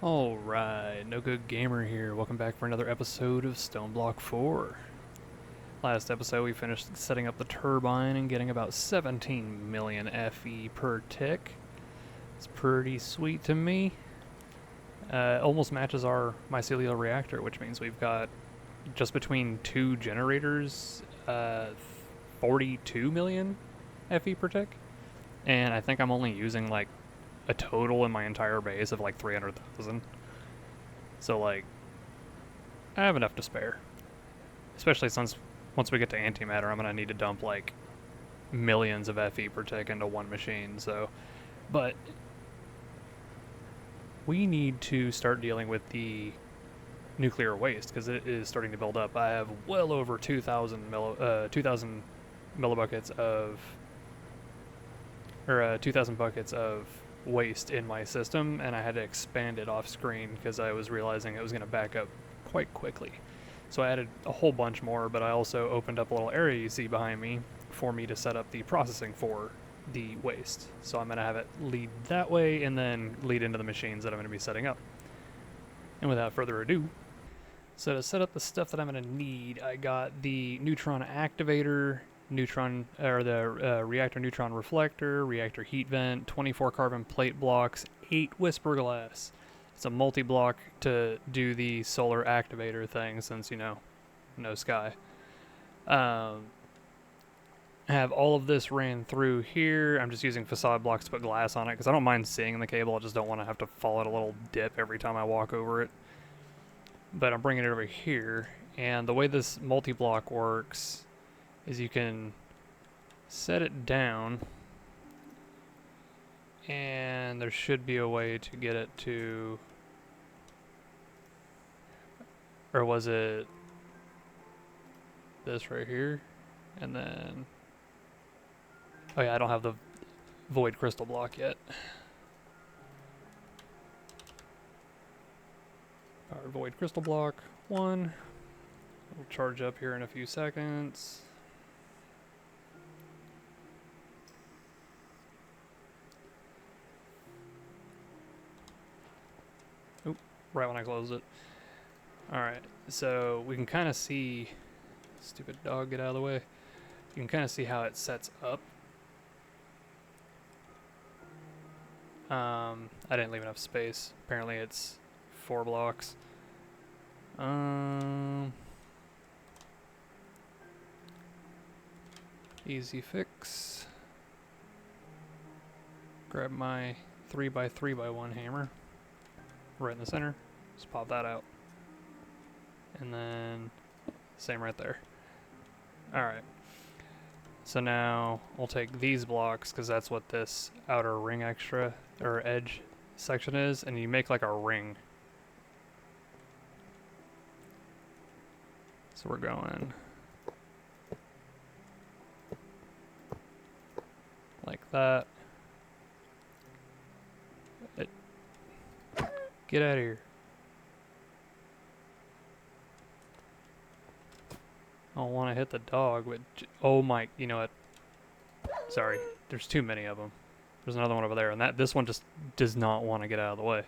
Alright, NoGoodGamer here. Welcome back for another episode of Stoneblock 4. Last episode we finished setting up the turbine and getting about 17 million FE per tick. It's pretty sweet to me. Almost matches our mycelial reactor, which means we've got just between two generators, 42 million FE per tick. And I think I'm only using like a total in my entire base of like 300,000. So like, I have enough to spare. Especially since once we get to antimatter, I'm gonna need to dump like millions of FE per tick into one machine. So, but we need to start dealing with the nuclear waste because it is starting to build up. I have well over 2,000 millibuckets of, or 2,000 buckets of waste in my system, and I had to expand it off screen because I was realizing it was going to back up quite quickly. So I added a whole bunch more, but I also opened up a little area you see behind me for me to set up the processing for the waste. So I'm going to have it lead that way and then lead into the machines that I'm going to be setting up. And without further ado, so to set up the stuff that I'm going to need, I got the neutron activator, the reactor neutron reflector, reactor heat vent, 24 carbon plate blocks, 8 whisper glass. It's a multi-block to do the solar activator thing since, you know, no sky. I have all of this ran through here. I'm just using facade blocks to put glass on it because I don't mind seeing the cable. I just don't want to have to fall at a little dip every time I walk over it. But I'm bringing it over here. And the way this multi-block works is you can set it down and there should be a way to get it to, or was it this right here? And then, oh yeah, I don't have the void crystal block yet. Power void crystal block 1. It'll charge up here in a few seconds. Oop, right when I closed it. Alright, so we can kind of see, stupid dog, get out of the way. You can kind of see how it sets up. I didn't leave enough space. Apparently it's 4 blocks. Easy fix. Grab my 3x3x1 hammer. Right in the center. Just pop that out. And then same right there. Alright. So now we'll take these blocks because that's what this outer ring extra or edge section is, and you make like a ring. So we're going like that. Get out of here. I don't want to hit the dog, but oh my, you know what? Sorry, there's too many of them. There's another one over there, and this one just does not want to get out of the way.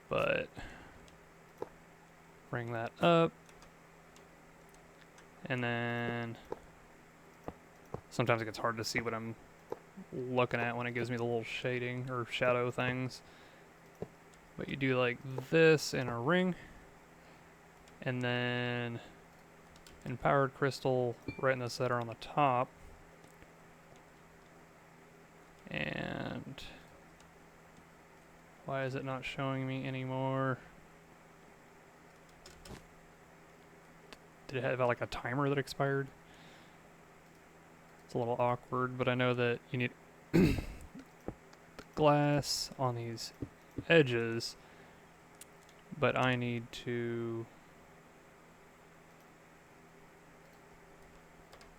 But bring that up, and then sometimes it gets hard to see what I'm looking at when it gives me the little shading or shadow things. But you do like this in a ring, and then empowered crystal right in the center on the top. And why is it not showing me anymore? Did it have like a timer that expired? It's a little awkward, but I know that you need the glass on these edges, but I need to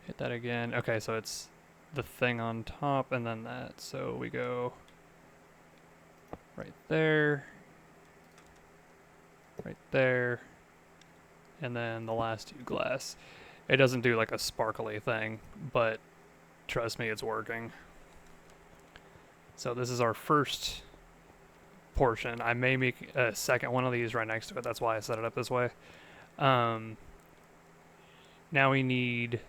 hit that again. Okay, so it's the thing on top and then that. So we go right there, and then the last 2 glass. It doesn't do like a sparkly thing, but trust me, it's working. So this is our first portion. I may make a second one of these right next to it. That's why I set it up this way. Now we need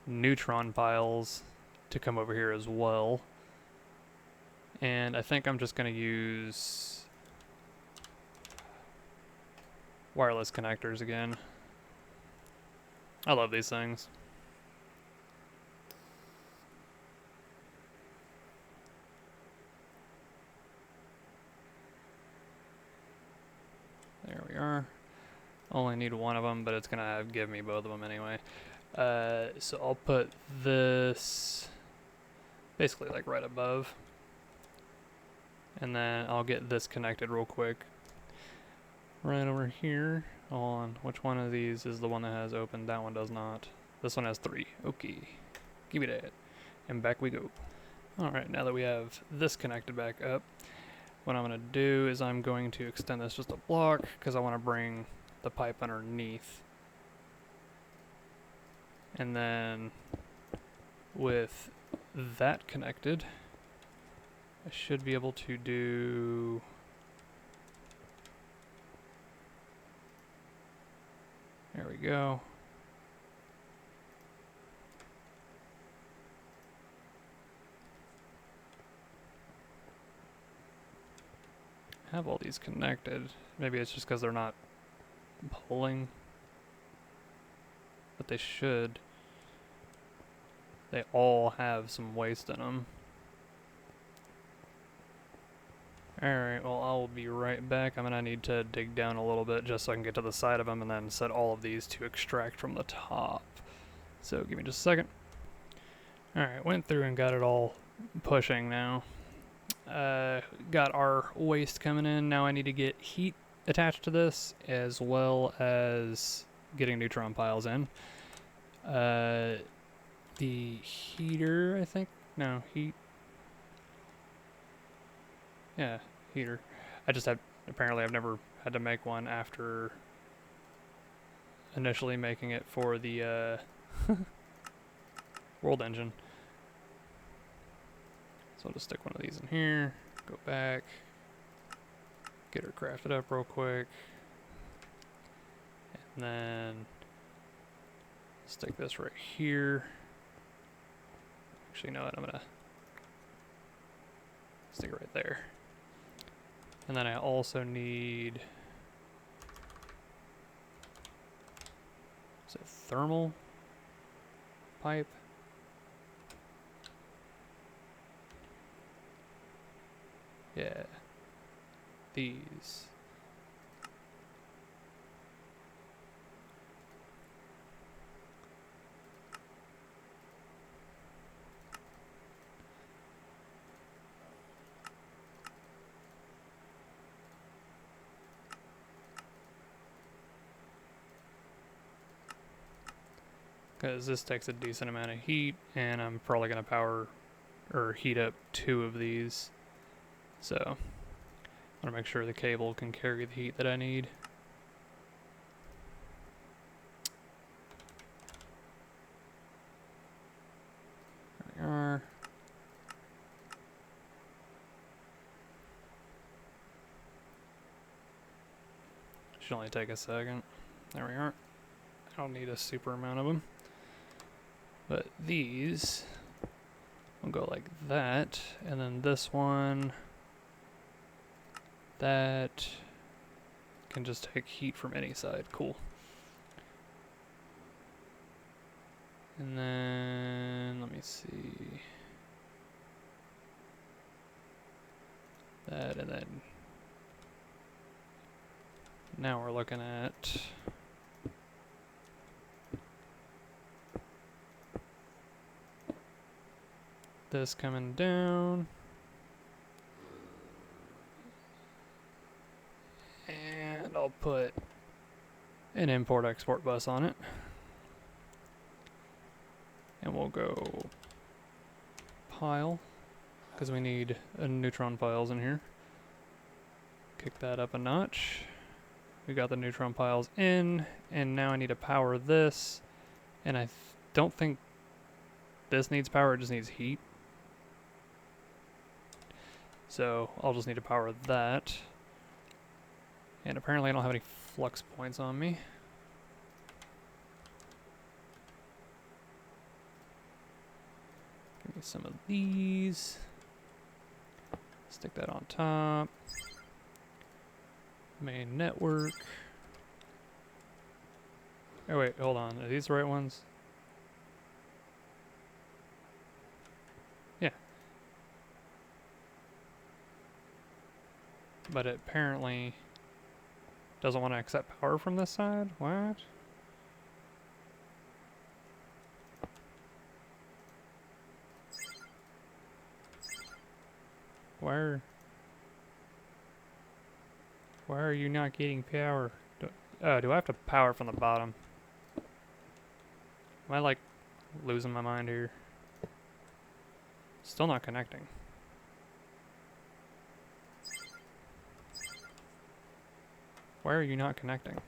neutron piles to come over here as well. And I think I'm just going to use wireless connectors again. I love these things. There we are. Only need one of them, but it's going to give me both of them anyway. So I'll put this basically like right above. And then I'll get this connected real quick. Right over here. Hold on. Which one of these is the one that has open? That one does not. This one has 3. Okay. Give me that. And back we go. Alright, now that we have this connected back up, what I'm going to do is I'm going to extend this just a block because I want to bring the pipe underneath. And then with that connected, I should be able to do there we go. Have all these connected. Maybe it's just because they're not pulling, but they should. They all have some waste in them. Alright, well I'll be right back. I'm gonna need to dig down a little bit just so I can get to the side of them and then set all of these to extract from the top. So give me just a second. Alright, went through and got it all pushing now. Got our waste coming in. Now I need to get heat attached to this as well as getting neutron piles in. The heater, I think? No, heat. Yeah, heater. I just have, apparently I've never had to make one after initially making it for the world engine. So I'll just stick one of these in here, go back, get her crafted up real quick, and then stick this right here. Actually, you know what, I'm gonna stick it right there. And then I also need, is it thermal pipe? Yeah, these. Because this takes a decent amount of heat, and I'm probably going to power or heat up 2 of these. So I want to make sure the cable can carry the heat that I need. There we are. Should only take a second. There we are. I don't need a super amount of them. But these will go like that, and then this one, that can just take heat from any side. Cool. And then, let me see. That, and then now we're looking at this coming down, and I'll put an import-export bus on it, and we'll go pile, because we need neutron piles in here. Kick that up a notch. We got the neutron piles in, and now I need to power this, and I don't think this needs power, it just needs heat. So I'll just need to power that. And apparently I don't have any flux points on me. Give me some of these. Stick that on top. Main network. Oh wait, hold on. Are these the right ones? Yeah. But it apparently doesn't want to accept power from this side? What? Why are you not getting power? Do I have to power from the bottom? Am I like losing my mind here? Still not connecting. Why are you not connecting?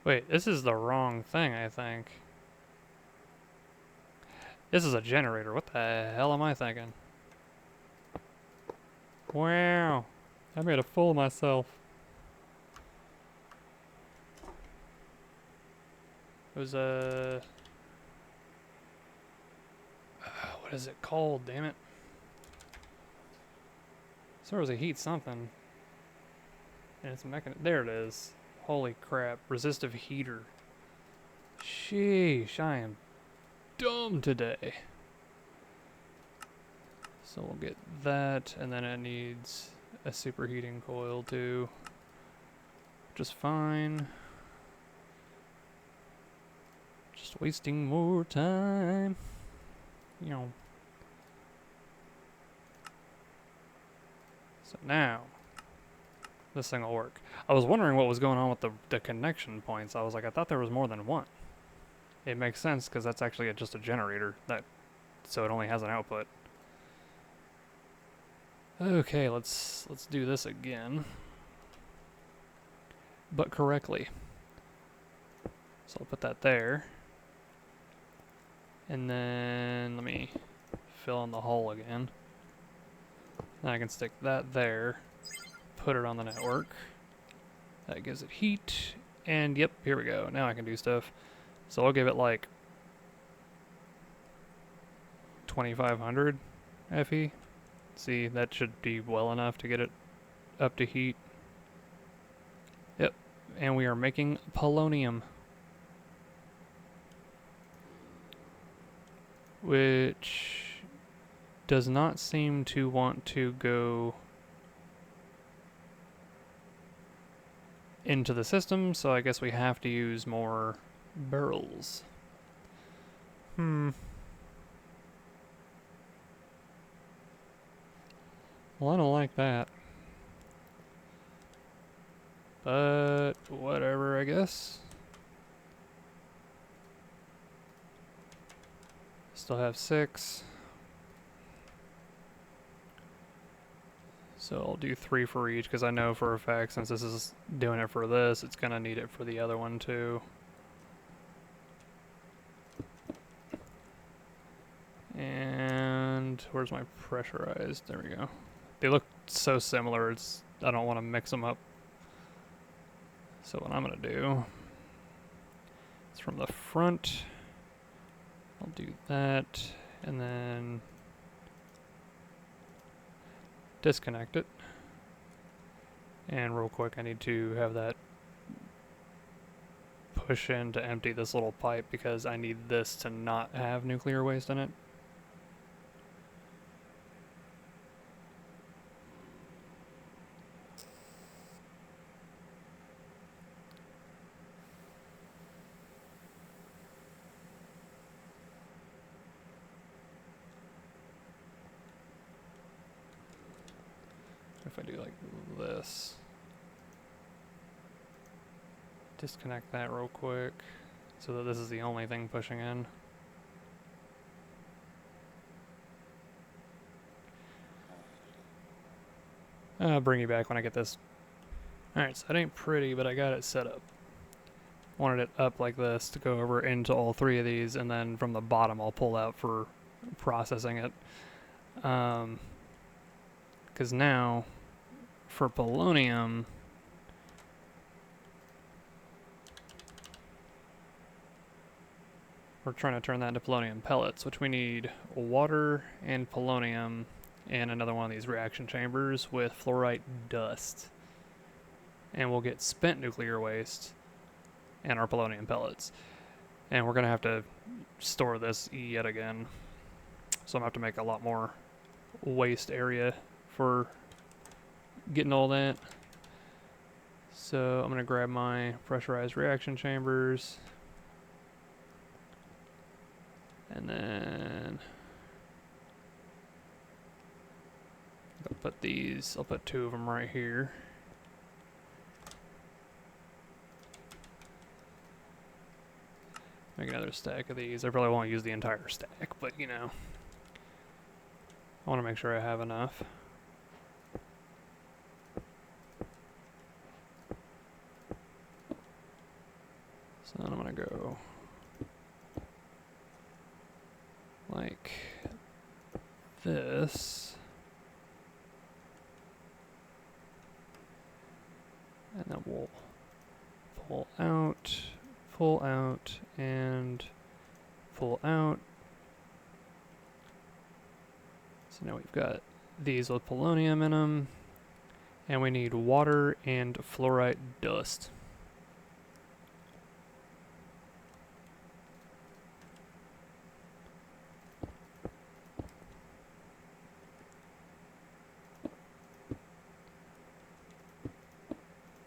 Wait, this is the wrong thing, I think. This is a generator. What the hell am I thinking? Wow. I made a fool of myself. It was a... what is it called, damn it? So there was a heat something. And it's a mechanism. There it is. Holy crap. Resistive heater. Sheesh, I am dumb today. So we'll get that, and then it needs a superheating coil too. Just fine. Just wasting more time. You know. So now, this thing will work. I was wondering what was going on with the connection points. I was like, I thought there was more than one. It makes sense because that's actually just a generator, so it only has an output. Okay, let's do this again, but correctly. So I'll put that there, and then let me fill in the hole again. Then I can stick that there, put it on the network. That gives it heat, and yep, here we go. Now I can do stuff. So I'll give it like 2500 FE. See, that should be well enough to get it up to heat. Yep, and we are making polonium, which does not seem to want to go into the system, so I guess we have to use more barrels. Well, I don't like that. But whatever, I guess. Still have 6. So I'll do 3 for each, because I know for a fact since this is doing it for this, it's going to need it for the other one too. And where's my pressurized? There we go. They look so similar, I don't want to mix them up. So what I'm going to do is from the front, I'll do that, and then disconnect it. And real quick, I need to have that push in to empty this little pipe because I need this to not have nuclear waste in it. If I do like this, disconnect that real quick so that this is the only thing pushing in. I'll bring you back when I get this. Alright, so that ain't pretty, but I got it set up. wanted it up like this to go over into all three of these, and then from the bottom I'll pull out for processing it. Because now for polonium, we're trying to turn that into polonium pellets, which we need water and polonium and another one of these reaction chambers with fluorite dust. And we'll get spent nuclear waste and our polonium pellets. And we're going to have to store this yet again. So I'm going to have to make a lot more waste area for getting all that. So I'm going to grab my pressurized reaction chambers. And then I'll put these, I'll put 2 of them right here. Make another stack of these. I probably won't use the entire stack, but you know, I want to make sure I have enough. So then I'm going to go like this. And then we'll pull out, and pull out. So now we've got these with polonium in them, and we need water and fluorite dust.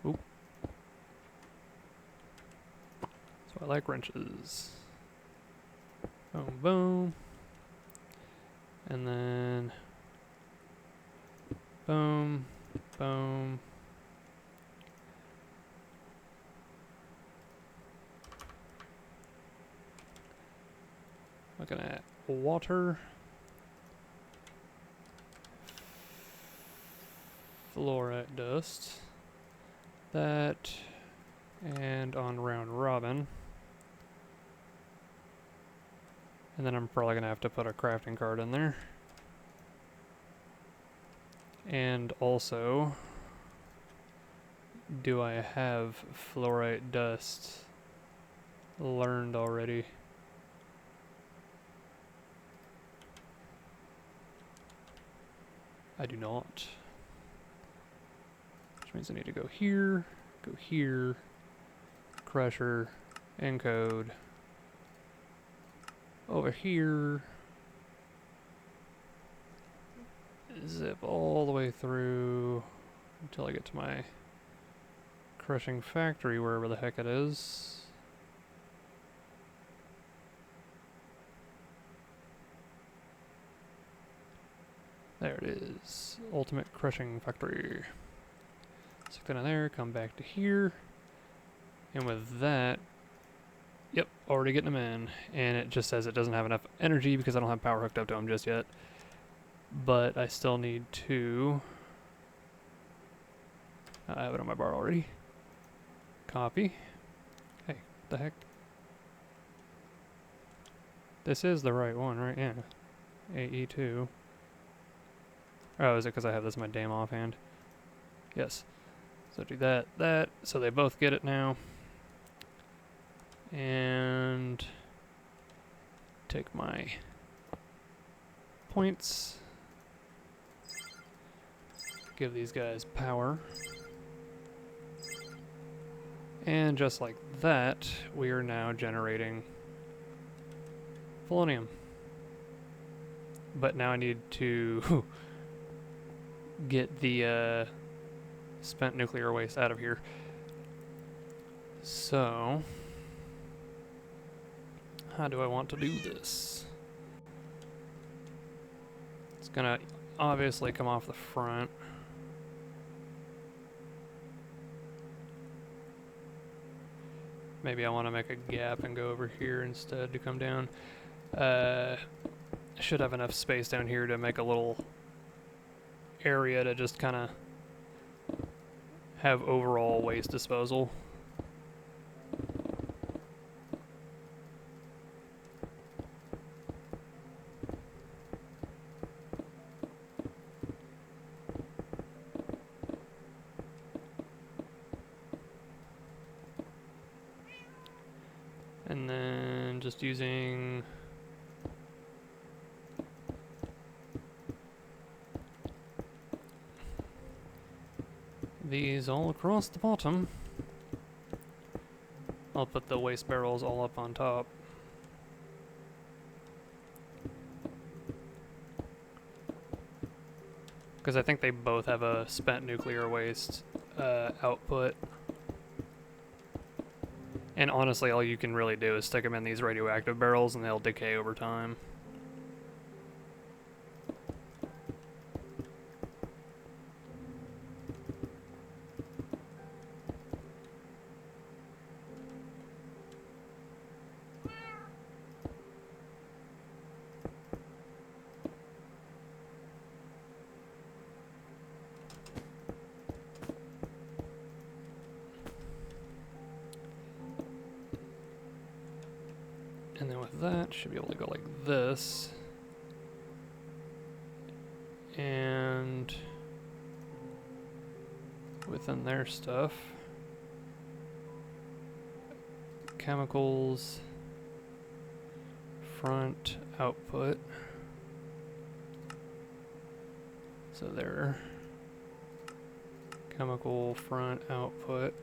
Oop. So I like wrenches. Boom, boom. And then boom, boom. Looking at water, fluorite dust, that, and on round robin. And then I'm probably going to have to put a crafting card in there. And also, do I have fluorite dust learned already? I do not. Which means I need to go here, crusher, encode. Over here, zip all the way through until I get to my crushing factory, wherever the heck it is. There it is, ultimate crushing factory. Stick that in there, come back to here, and with that, yep, already getting them in, and it just says it doesn't have enough energy because I don't have power hooked up to them just yet. But I still need to, I have it on my bar already. Copy. Hey, what the heck? This is the right one, right? Yeah. AE2. Oh, is it because I have this in my damn offhand? Yes. So do that. So they both get it now. And take my points. Give these guys power. And just like that, we are now generating polonium. But now I need to get the spent nuclear waste out of here. So, how do I want to do this? It's gonna obviously come off the front. Maybe I want to make a gap and go over here instead to come down. I should have enough space down here to make a little area to just kind of have overall waste disposal. And then just using these all across the bottom. I'll put the waste barrels all up on top. Because I think they both have a spent nuclear waste output. And honestly, all you can really do is stick them in these radioactive barrels and they'll decay over time. And then with that, should be able to go like this. And within their stuff, chemicals, front output. So their chemical front output.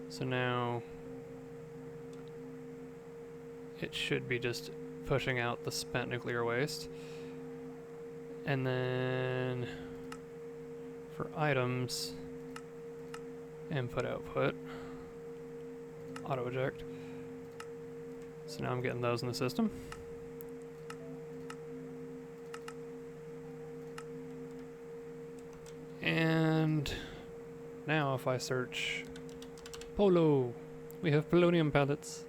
So now it should be just pushing out the spent nuclear waste. And then for items, input output, auto eject. So now I'm getting those in the system. And now if I search Polo, we have polonium pellets.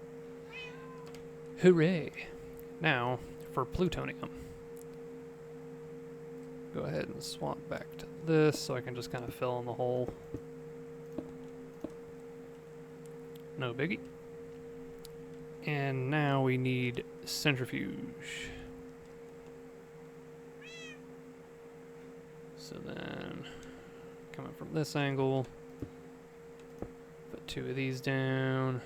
Hooray! Now for plutonium. Go ahead and swap back to this so I can just kind of fill in the hole. No biggie. And now we need centrifuge. So then, coming from this angle, put 2 of these down.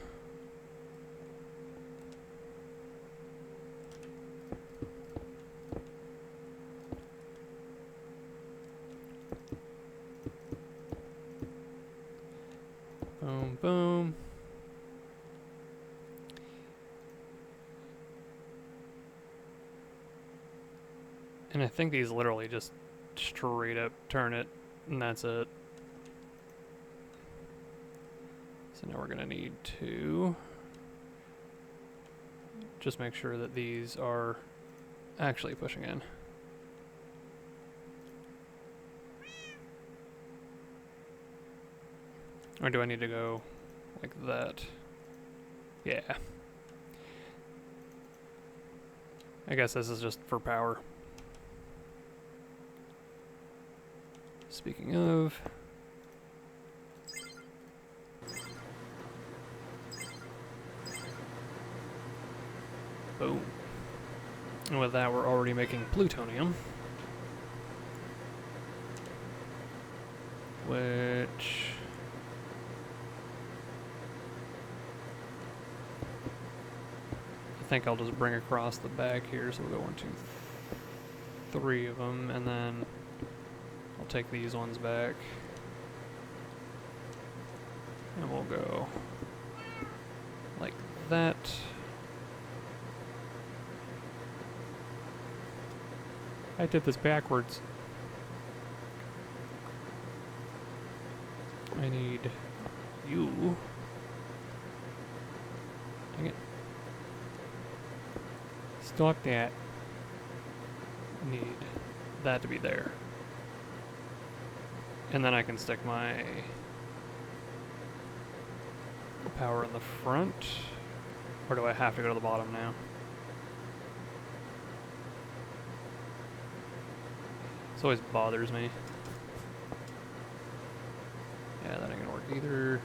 Boom, boom. And I think these literally just straight up turn it, and that's it. So now we're gonna need to just make sure that these are actually pushing in. Or do I need to go like that? Yeah. I guess this is just for power. Speaking of, boom. And with that, we're already making plutonium, which I think I'll just bring across the back here. So we'll go 1, 2, 3 of them, and then I'll take these ones back, and we'll go like that. I did this backwards. I need you. Dang it. Stop that. I need that to be there. And then I can stick my power in the front. Or do I have to go to the bottom now? This always bothers me. Yeah, that ain't gonna work either.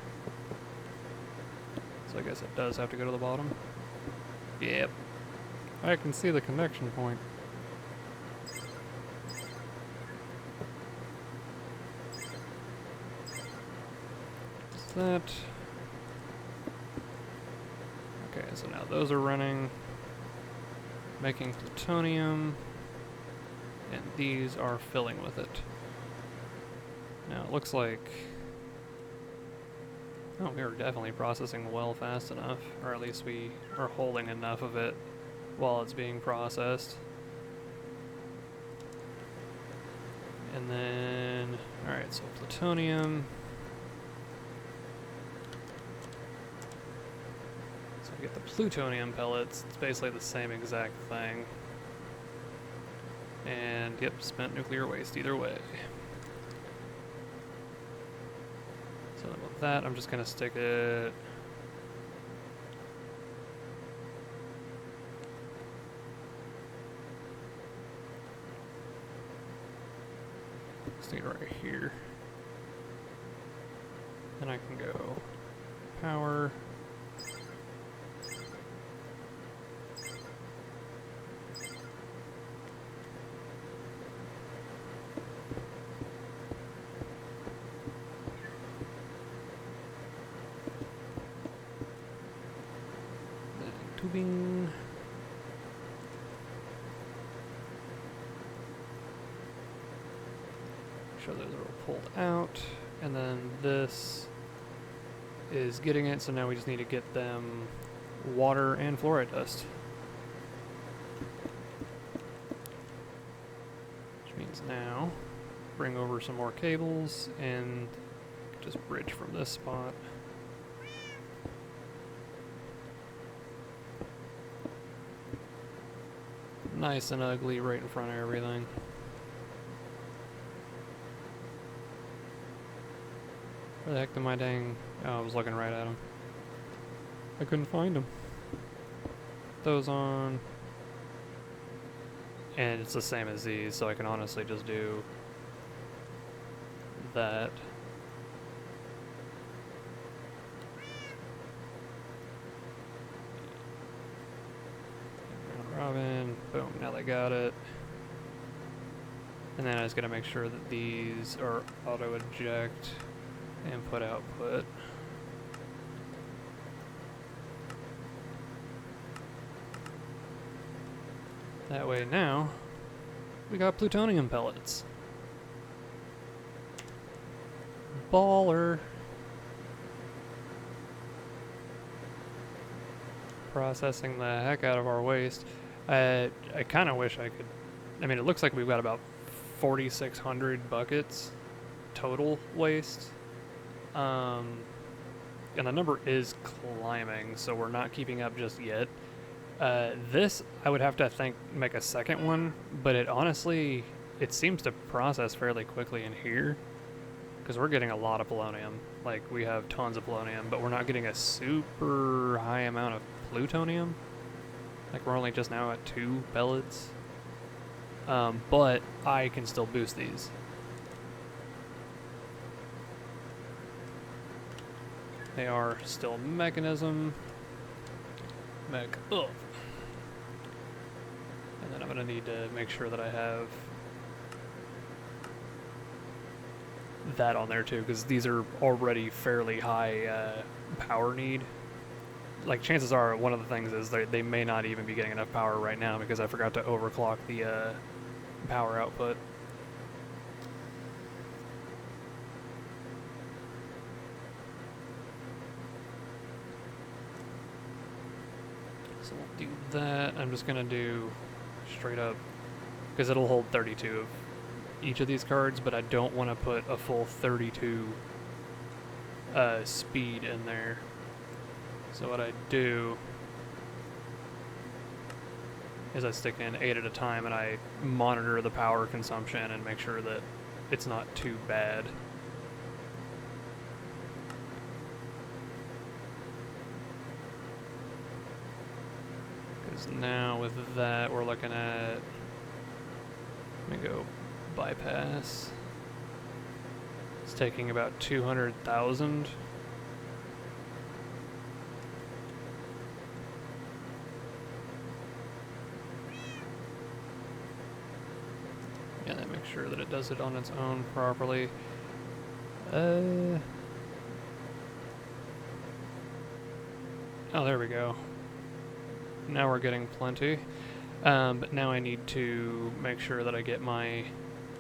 So I guess it does have to go to the bottom. Yep. I can see the connection point. That. Okay, so now those are running, making plutonium, and these are filling with it. Now it looks like, oh, we are definitely processing well fast enough, or at least we are holding enough of it while it's being processed. And then, alright, so plutonium. So we get the plutonium pellets, it's basically the same exact thing. And yep, spent nuclear waste either way. So with that, I'm just gonna stick it. Stick it right here. Then I can go power. Tubing. Sure those are pulled out, and then this is getting it, so now we just need to get them water and fluoride dust. Which means now bring over some more cables and just bridge from this spot. Nice and ugly right in front of everything. Where the heck am I dang? Oh, I was looking right at him. I couldn't find him. Those on. And it's the same as these, so I can honestly just do that. Robin, boom, now they got it. And then I just gotta make sure that these are auto eject. Input, output. That way now, we got plutonium pellets. Baller. Processing the heck out of our waste. I kind of wish I could, I mean, it looks like we've got about 4,600 buckets total waste. And the number is climbing, so we're not keeping up just yet. This, I would have to make a second one, but it honestly, it seems to process fairly quickly in here, because we're getting a lot of polonium. Like, we have tons of polonium, but we're not getting a super high amount of plutonium. Like, we're only just now at 2 pellets. But I can still boost these. They are still mechanism. Mech up. And then I'm going to need to make sure that I have that on there too, because these are already fairly high power need. Like, chances are one of the things is they may not even be getting enough power right now because I forgot to overclock the power output. So we'll do that. I'm just going to do straight up, because it'll hold 32 of each of these cards, but I don't want to put a full 32 speed in there. So what I do is I stick in 8 at a time and I monitor the power consumption and make sure that it's not too bad. Because now with that we're looking at, let me go bypass. It's taking about 200,000. Yeah, then make sure that it does it on its own properly. Oh, there we go. now we're getting plenty. But now I need to make sure that I get my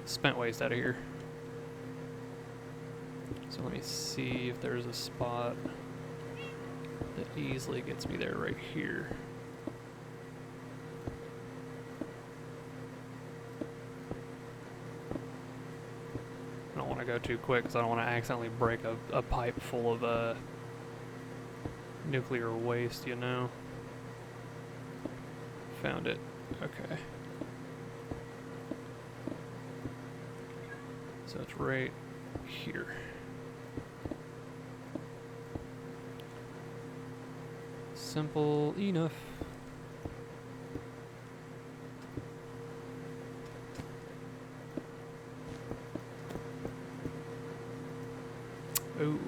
spent waste out of here. So let me see if there's a spot that easily gets me there right here. I don't want to go too quick because I don't want to accidentally break a pipe full of nuclear waste, you know. Found it. Okay. So it's right here. Simple enough. Oh.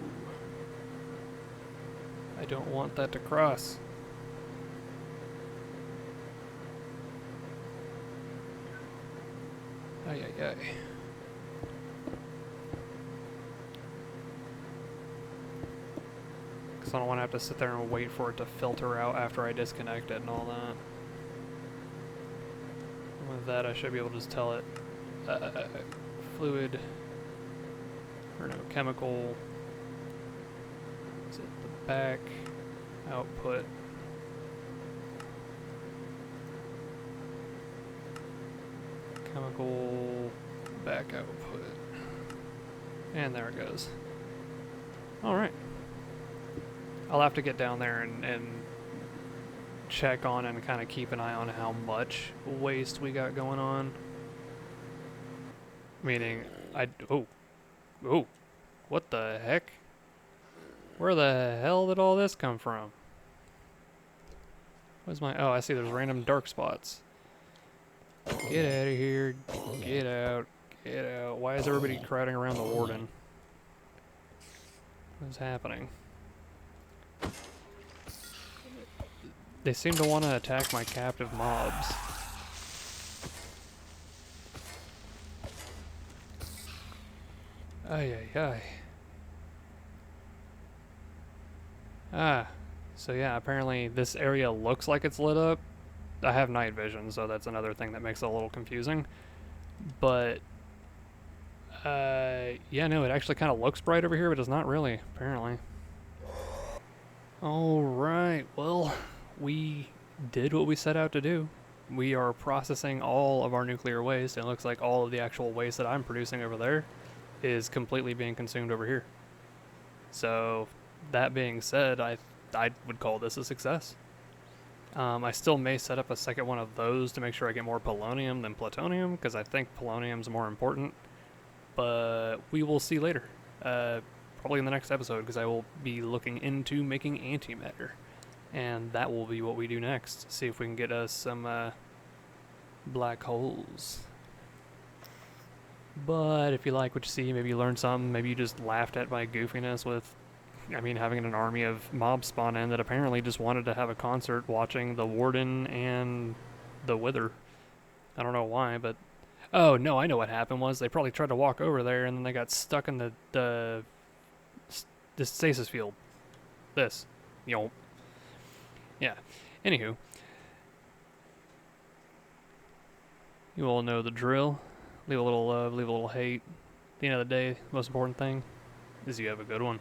I don't want that to cross. Ay, ay, ay. Because I don't want to have to sit there and wait for it to filter out after I disconnect it and all that. And with that, I should be able to just tell it fluid, or no, chemical, is it the back output? Chemical back output. And there it goes. Alright. I'll have to get down there and check on and kind of keep an eye on how much waste we got going on. Meaning, oh, what the heck? Where the hell did all this come from? Where's my, oh, I see there's random dark spots. Get out of here, get out, get out. Why is everybody crowding around the warden? What's happening? They seem to want to attack my captive mobs. Ay, ay, ay. Ah, so yeah, apparently this area looks like it's lit up. I have night vision, so that's another thing that makes it a little confusing. But, yeah, no, it actually kind of looks bright over here, but it's not really, apparently. Alright, well, we did what we set out to do. We are processing all of our nuclear waste, and it looks like all of the actual waste that I'm producing over there is completely being consumed over here. So, that being said, I would call this a success. I still may set up a second one of those to make sure I get more polonium than plutonium, because I think polonium's more important. But we will see later. Probably in the next episode, because I will be looking into making antimatter. And that will be what we do next. See if we can get us some black holes. But if you like what you see, maybe you learned something, maybe you just laughed at my goofiness with, I mean, having an army of mobs spawn in that apparently just wanted to have a concert watching the Warden and the Wither. I don't know why, but... Oh, no, I know what happened was they probably tried to walk over there and then they got stuck in the stasis field. This. You know. Yeah. Anywho. You all know the drill. Leave a little love, leave a little hate. At the end of the day, the most important thing is you have a good one.